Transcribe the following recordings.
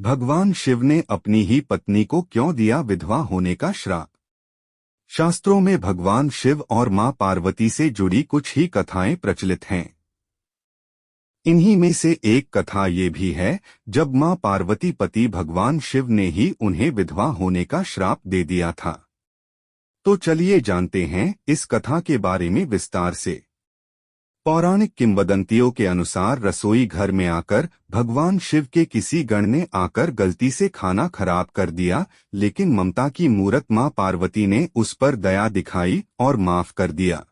भगवान शिव ने अपनी ही पत्नी को क्यों दिया विधवा होने का श्राप। शास्त्रों में भगवान शिव और मां पार्वती से जुड़ी कुछ ही कथाएं प्रचलित हैं। इन्हीं में से एक कथा ये भी है जब मां पार्वती पति भगवान शिव ने ही उन्हें विधवा होने का श्राप दे दिया था। तो चलिए जानते हैं इस कथा के बारे में विस्तार से। पौराणिक किंवदंतियों के अनुसार रसोई घर में आकर भगवान शिव के किसी गण ने आकर गलती से खाना खराब कर दिया, लेकिन ममता की मूरत मां पार्वती ने उस पर दया दिखाई और माफ कर दिया।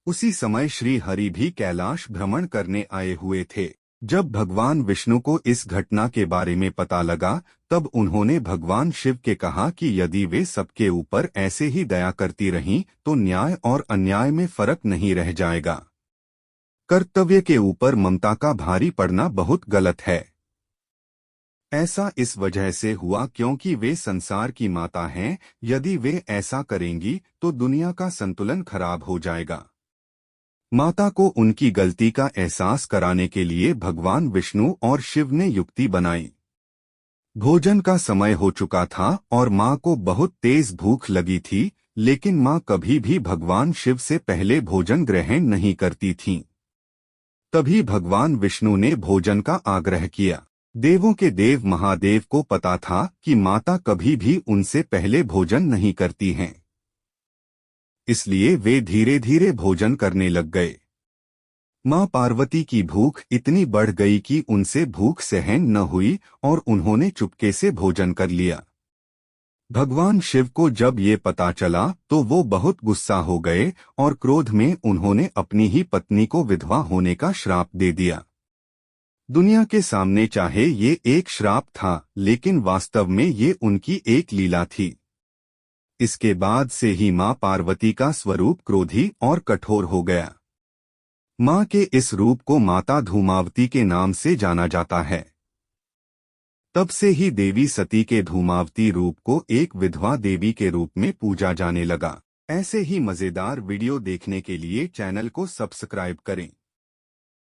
उसी समय श्री हरि भी कैलाश भ्रमण करने आए हुए थे। जब भगवान विष्णु को इस घटना के बारे में पता लगा, तब उन्होंने भगवान शिव के कहा कि यदि वे सबके ऊपर ऐसे ही दया करती रहीं तो न्याय और अन्याय में फर्क नहीं रह जाएगा। कर्तव्य के ऊपर ममता का भारी पड़ना बहुत गलत है। ऐसा इस वजह से हुआ क्योंकि वे संसार की माता हैं। यदि वे ऐसा करेंगी तो दुनिया का संतुलन खराब हो जाएगा। माता को उनकी गलती का एहसास कराने के लिए भगवान विष्णु और शिव ने युक्ति बनाई। भोजन का समय हो चुका था और मां को बहुत तेज भूख लगी थी, लेकिन मां कभी भी भगवान शिव से पहले भोजन ग्रहण नहीं करती थीं। तभी भगवान विष्णु ने भोजन का आग्रह किया। देवों के देव महादेव को पता था कि माता कभी भी उनसे पहले भोजन नहीं करती हैं, इसलिए वे धीरे धीरे भोजन करने लग गए। मां पार्वती की भूख इतनी बढ़ गई कि उनसे भूख सहन न हुई और उन्होंने चुपके से भोजन कर लिया। भगवान शिव को जब ये पता चला तो वो बहुत गुस्सा हो गए और क्रोध में उन्होंने अपनी ही पत्नी को विधवा होने का श्राप दे दिया। दुनिया के सामने चाहे ये एक श्राप था, लेकिन वास्तव में ये उनकी एक लीला थी। इसके बाद से ही मां पार्वती का स्वरूप क्रोधी और कठोर हो गया। मां के इस रूप को माता धूमावती के नाम से जाना जाता है। तब से ही देवी सती के धूमावती रूप को एक विधवा देवी के रूप में पूजा जाने लगा। ऐसे ही मजेदार वीडियो देखने के लिए चैनल को सब्सक्राइब करें।